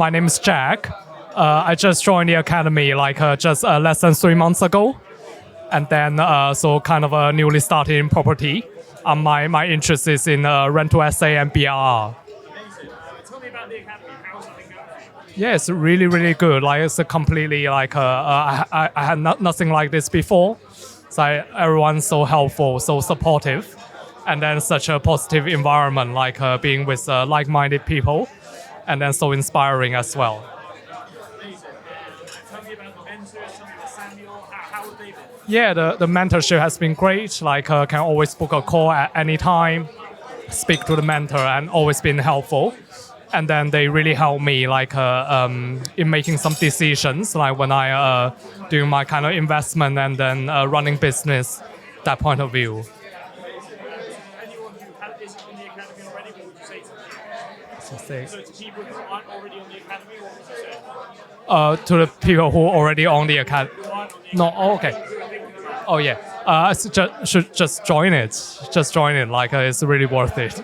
My name is Jack. I just joined the academy just less than 3 months ago, and then so kind of newly started in property. My interest is in rental SA and BRR. Tell me about the academy. How's that been going? Yeah, it's really good. Like it's a completely I had nothing like this before. So everyone's so helpful, so supportive, and then such a positive environment, being with like-minded people, and then so inspiring as well. Amazing. Tell me about the mentors. Tell me about Samuel. How have they been? Yeah, the mentorship has been great. Can always book a call at any time, speak to the mentor, and always been helpful. And then they really help me in making some decisions, like when I doing my kind of investment and then running business, that point of view. Anyone who is on the academy already, what would you say to them? Say, So to people who aren't already on the academy, what would you say? to the people who already on the academy. Who aren't on the No, oh, okay. Oh yeah. Should just join it. Just join it. It's really worth it.